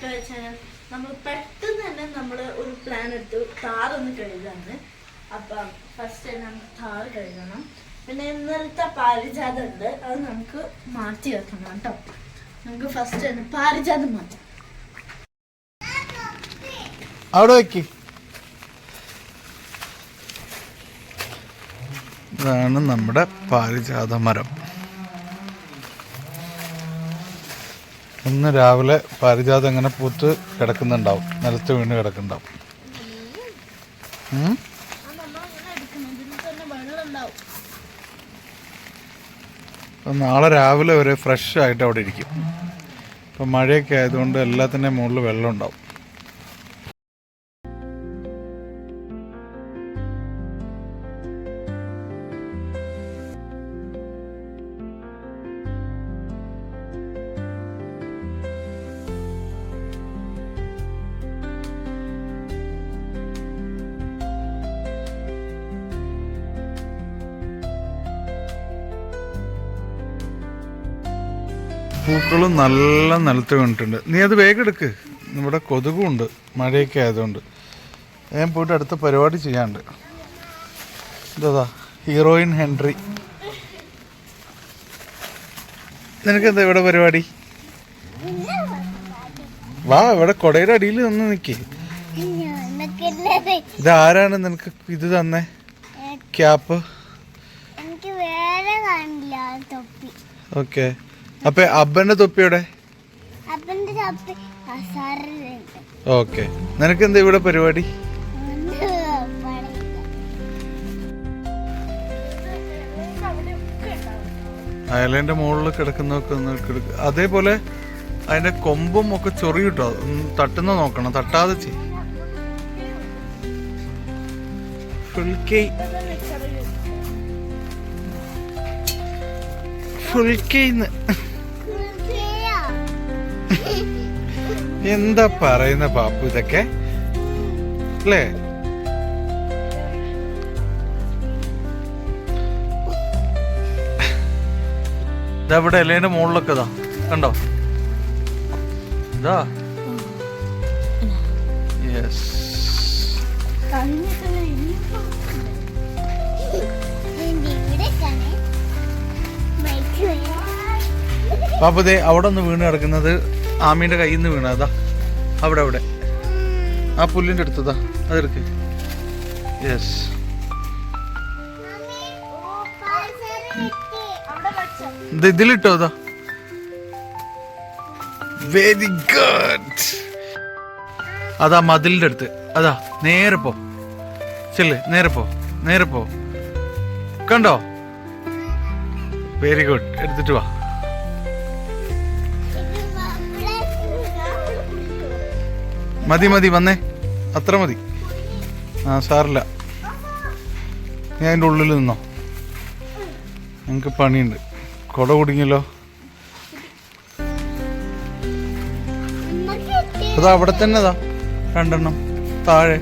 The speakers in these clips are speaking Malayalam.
എന്താക്കുക വെച്ചാൽ നമ്മൾ പെട്ടെന്ന് തന്നെ നമ്മൾ ഒരു പ്ലാൻ എടുത്തു താറൊന്ന് കഴുകാണ്. അപ്പം ഫസ്റ്റ് തന്നെ നമുക്ക് താറ് കഴുകണം. പിന്നെ ഇന്നലത്തെ പാരിജാതം ഉണ്ട്, അത് നമുക്ക് മാറ്റി വെക്കണം കേട്ടോ. നമുക്ക് ഫസ്റ്റ് തന്നെ പാരിജാതം മാറ്റാം. അവിടെ വെക്ക്. ഇതാണ് നമ്മുടെ പാരിജാത മരം. ഇന്ന് രാവിലെ പാരിജാതം ഇങ്ങനെ പൂത്ത് കിടക്കുന്നുണ്ടാവും, നിലത്ത് വീണ് കിടക്കുന്നുണ്ടാവും. നാളെ രാവിലെ വരെ ഫ്രഷ് ആയിട്ട് അവിടെ ഇരിക്കും. ഇപ്പം മഴയൊക്കെ ആയതുകൊണ്ട് എല്ലാത്തിൻ്റെയും മുകളിൽ വെള്ളം ഉണ്ടാവും. പൂക്കളും നല്ല നിലത്ത് വീണിട്ടുണ്ട്. നീ അത് വേഗം എടുക്ക്, ഇവിടെ കൊതുകുണ്ട് മഴയൊക്കെ ആയതുകൊണ്ട്. ഞാൻ പോയിട്ട് അടുത്ത പരിപാടി ചെയ്യാണ്ട്. ഇതാ ഹീറോയിൻ ഹെൻറി. നിനക്കെന്താ ഇവിടെ പരിപാടി? വാ, ഇവിടെ കൊടയുടെ അടിയിൽ നിന്ന് നിൽക്കേ. ഇത് ആരാണ് നിനക്ക് ഇത് തന്നെ ക്യാപ്പ്? ഓക്കെ. അപ്പൊ അബ്ബന്റെ തൊപ്പിയുടെ? ഓക്കെ. നിനക്ക് എന്താ ഇവിടെ പരിപാടി? അയലേന്റെ മുകളിൽ കിടക്കുന്നൊക്കെ ഒന്ന് അതേപോലെ അതിന്റെ കൊമ്പും ഒക്കെ ചൊറി കിട്ടോ, തട്ടുന്ന നോക്കണം, തട്ടാതെ ചെയ്യും. എന്താ പറയുന്ന പാപ്പു ഇതൊക്കെ അല്ലേ? ഇതവിടെ ഇലേന്റെ മുകളിലൊക്കെ ഇതാ കണ്ടോ? ഇതാ യെസ്. പാപ്പുദേ അവിടെ ഒന്ന് വീണ് കിടക്കുന്നത് ആമീന്റെ കയ്യിൽ നിന്ന് വീണ. അതാ അവിടെ അവിടെ ആ പുല്ലിന്റെ അടുത്തതാ, അതെടുക്ക്. യെസ്. ഇതിലിട്ടോ? അതാ വെരി ഗുഡ്. അതാ മതിലിന്റെ അടുത്ത്, അതാ നേരെ പോ ചെല്ല്, നേരെ പോ, നേരെ പോ. കണ്ടോ? Very good. എടുത്തിട്ട് വാ. മതി മതി, വന്നേ, അത്ര മതി. ആ സാറില്ല, ഞാൻ അതിൻ്റെ ഉള്ളിൽ നിന്നോ, ഞങ്ങൾക്ക് പണിയുണ്ട്. കുട കുടുങ്ങിയല്ലോ. അതാ അവിടെ തന്നെ അതാ രണ്ടെണ്ണം താഴെ,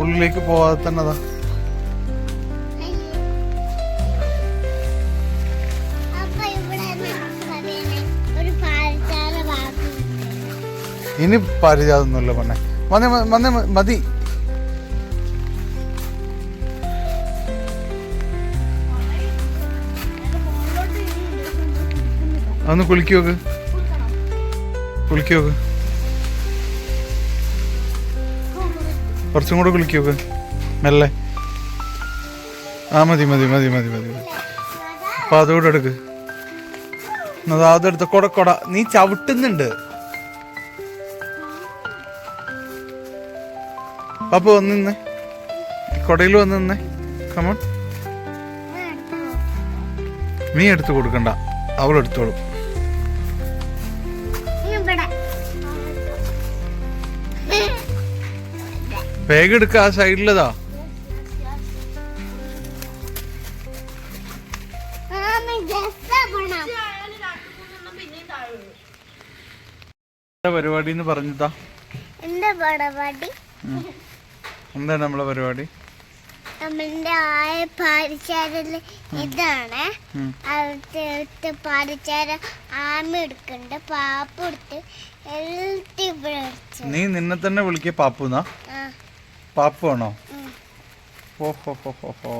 ഉള്ളിലേക്ക് പോവാതെ തന്നെ അതാ. ഇനി പാരിജാതൊന്നുമില്ല പെണ്ണെ. വന്നേ വന്നേ, മതി. അതൊന്ന് കുളിക്ക് നോക്ക്, കുളിക്ക് നോക്ക്, കുറച്ചും കൂടെ കുളിക്ക് നോക്ക് മെല്ലെ. ആ മതി മതി മതി മതി മതി. അപ്പൊ അതുകൂടെ എടുക്ക്. അതെടുത്ത കൊട കൊട. നീ ചവിട്ടുന്നുണ്ട്. പാപ്പ വന്ന് നിന്നേ, കൊടയിൽ വന്ന് നിന്നേ. കമോൺ. നീ എടുത്തു കൊടുക്കണ്ട, അവളെടുത്തോളും. വേഗം എടുക്ക, ആ സൈഡിലതാ. പരിപാടി എന്ന് പറഞ്ഞതാ. എന്താണ് നമ്മളെ പരിപാടി? നമ്മളുടെ ആയ പാരിച്ചാരില് ഇതാണ് അടുത്ത് പാരിച്ചാര ആമ എടുക്കണ്ട് പാപ്പ എടുത്ത് നീ നിന്നെ തന്നെ വിളിക്ക പാപ്പുന്നാ? പാപ്പു ആണോ? ഓഹോ ഹോ ഹോ ഹോ.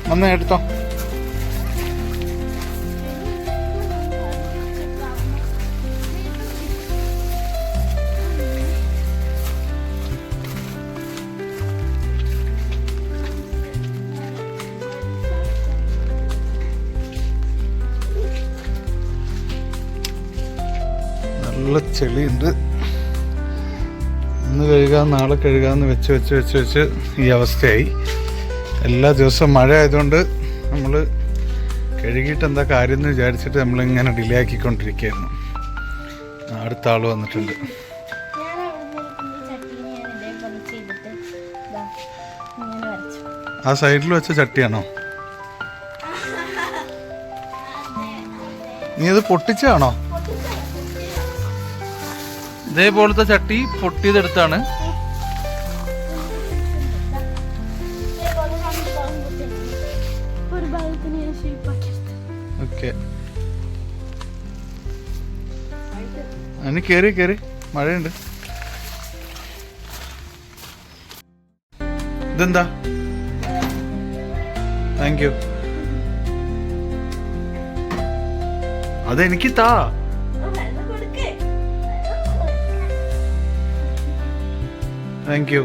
വന്ന് എടുത്തോ. നല്ല ചെളിയുണ്ട്. ഇന്ന് കഴുകാം നാളെ കഴുകാമെന്ന് വെച്ച് വെച്ച് വെച്ച് വെച്ച് ഈ അവസ്ഥയായി. എല്ലാ ദിവസവും മഴ ആയതുകൊണ്ട് നമ്മൾ കഴുകിയിട്ട് എന്താ കാര്യം എന്ന് വിചാരിച്ചിട്ട് നമ്മളിങ്ങനെ ഡിലേ ആക്കിക്കൊണ്ടിരിക്കുകയായിരുന്നു. അടുത്ത ആൾ വന്നിട്ടുണ്ട്. ആ സൈഡിൽ വെച്ച ചട്ടിയാണോ? നീ അത് പൊട്ടിച്ചാണോ? ഇതേപോലത്തെ ചട്ടി പൊട്ടിയതെടുത്താണ്. ഓക്കെ, അതിന് കേറി കേറി, മഴയുണ്ട്. ഇതെന്താ? Thank you. അതെനിക്ക് താ. Thank you.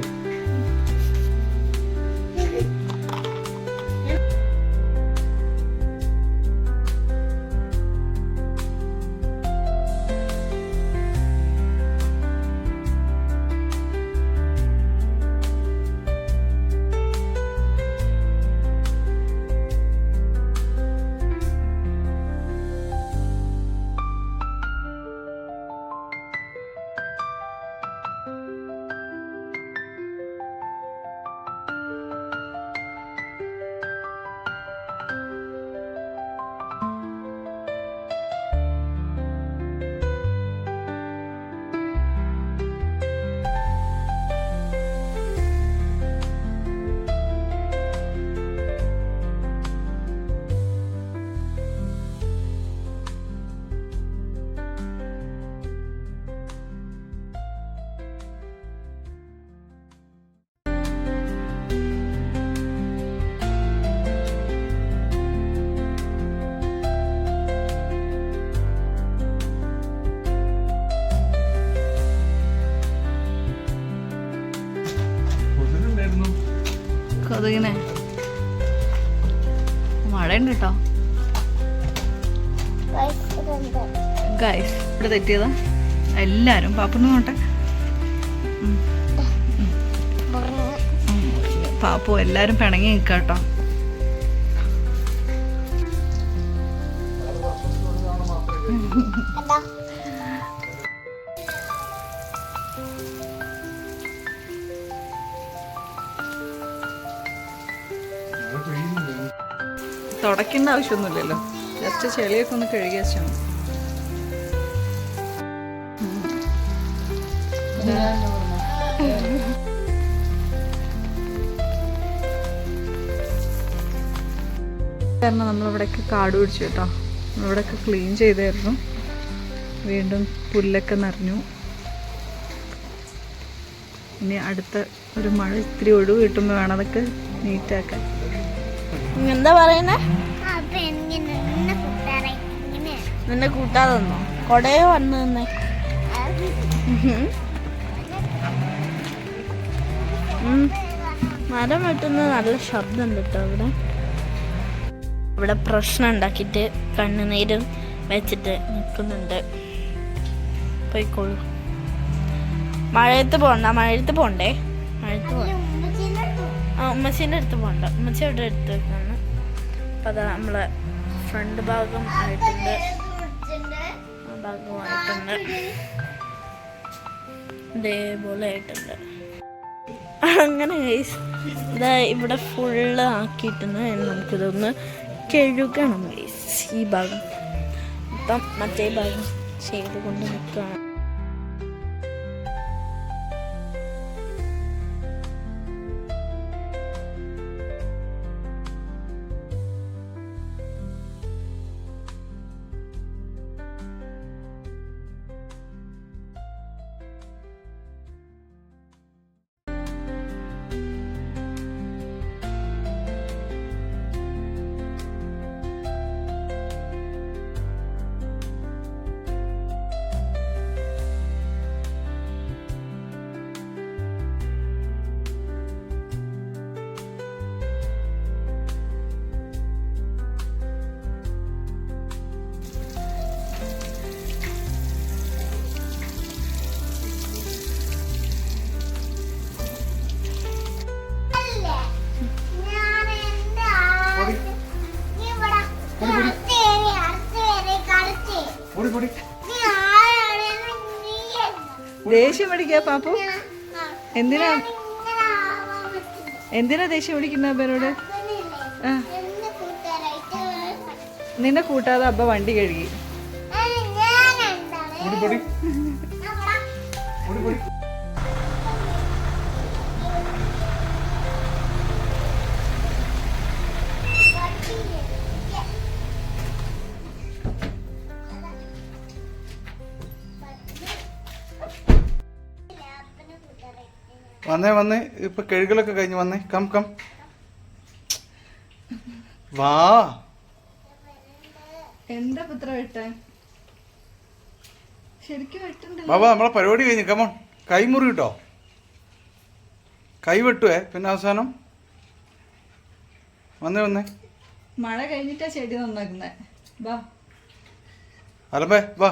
കൊതുകിനെ മഴയുണ്ട് കേട്ടോ ഗൈസ്. ഇവിടെ തെറ്റിയതാ എല്ലാരും. പാപ്പൊന്ന് നോട്ടെ. പാപ്പു എല്ലാരും പിണങ്ങി നിൽക്കാട്ടോ. തുടയ്ക്കേണ്ട ആവശ്യമൊന്നുമില്ലല്ലോ, ജസ്റ്റ് ചെളിയൊക്കെ ഒന്ന് കഴുകി വെച്ചാൽ മതി. കാരണം നമ്മളിവിടെയൊക്കെ കാട് പിടിച്ചു കേട്ടോ. നമ്മളിവിടെയൊക്കെ ക്ലീൻ ചെയ്തായിരുന്നു. വീണ്ടും പുല്ലൊക്കെ നിറഞ്ഞു. ഇനി അടുത്ത ഒരു മഴ ഇത്തിരി ഒഴിവ് കിട്ടുമ്പോൾ വേണം അതൊക്കെ നീറ്റാക്കാൻ. എന്താ പറയുന്നേ? നിന്നെ കൂട്ടാതെ തന്നോ? കൊടയോ വന്ന് നിന്നേ. മരം വെട്ടുന്ന നല്ല ശബ്ദം ഉണ്ട് കേട്ടോ. ഇവിടെ പ്രശ്നം ഉണ്ടാക്കിയിട്ട് കണ്ണുനീരും വെച്ചിട്ട് നിൽക്കുന്നുണ്ട്. പോയിക്കോളൂ. മഴയത്ത് പോണ്ട. മഴയത്ത് പോണ്ടേ? മഴയത്ത് പോകണ്ട. ഉമ്മച്ചീൻ്റെ അടുത്ത് പോകണ്ട. ഉമ്മച്ചി അവിടെ എടുത്ത് വെക്കാണ്. അപ്പം അതാ നമ്മളെ ഫ്രണ്ട് ഭാഗം ആയിട്ടുണ്ട്. ഭാഗമായിട്ടുണ്ട്. ഇതേപോലെ ആയിട്ടുണ്ട്. അങ്ങനെ ഇതാ ഇവിടെ ഫുള്ള് ആക്കിയിട്ടുണ്ട്. നമുക്കിതൊന്ന് കഴുകണം ഗൈസ്. ഈ ഭാഗം ഇപ്പം മറ്റേ ഭാഗം ചെയ്ത് കൊണ്ട് നിൽക്കുകയാണ്. പൊടി. നീ ആരാണ്? നീ എന്താ? ദേഷ്യം പിടിക്കുക പാപ്പു? എന്തിനാ ഇങ്ങനെ ആവാൻ പറ്റില്ല. എന്തിനാ ദേഷ്യം പിടിക്കുന്ന അബ്ബനോട്? അപ്പനില്ലേ, ആ, എന്നെ കൂട്ടുകാരായിട്ട് നിന്നെ കൂട്ടാതെ അബ്ബ വണ്ടി കഴുകി. ഞാൻ എന്താണ്? പൊടി പൊടി അവിടെ പൊടി പൊടി. പട്ടിയില്ലേ? അപ്പനെ കൂട്ടുകാരായിട്ട് വന്നേ വന്നേ, ഇപ്പൊ കഴുകലൊക്കെ കഴിഞ്ഞ് വന്നേ. കം കം വാ. എന്താ പുത്ര വെട്ടാൻ? ശരിക്കും വെട്ടണ്ടല്ലോ. ബാബാ നമ്മളെ പരിപാടി കഴിഞ്ഞ് കമോൺ. കൈ മുറി കിട്ടോ, കൈ വെട്ടുവേ പിന്നെ അവസാനം. വന്നേ വന്നേ. മഴ കഴിഞ്ഞിട്ടാ ചെടി നന്നാക്കുന്നേ. വാ അലമ്പേ വാ.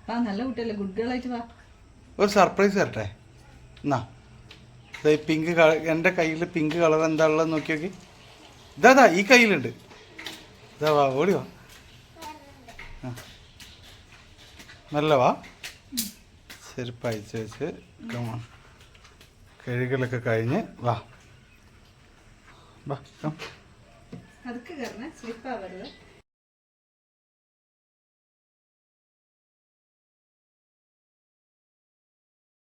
വാ, നല്ല കുട്ടിയല്ലേ, ഗുഡ് ഗേൾ ആയിട്ട് വാ. ഒരു സർപ്രൈസ് തരട്ടെ. എന്നാ ഈ പിങ്ക് എൻ്റെ കയ്യിൽ പിങ്ക് കളർ എന്താ ഉള്ളത് നോക്കി നോക്കി. ഇതാ ഈ കയ്യിലുണ്ട്. ഇതാ വാ, ഓടി വാ. ആ നല്ല വാ. ചെരുപ്പ് അയച്ച് വെച്ച് കമോൺ. കഴുകലൊക്കെ കഴിഞ്ഞ് വാ വാ കം. അതൊക്കെ കയറണേ, സ്ലിപ്പാവരുത്.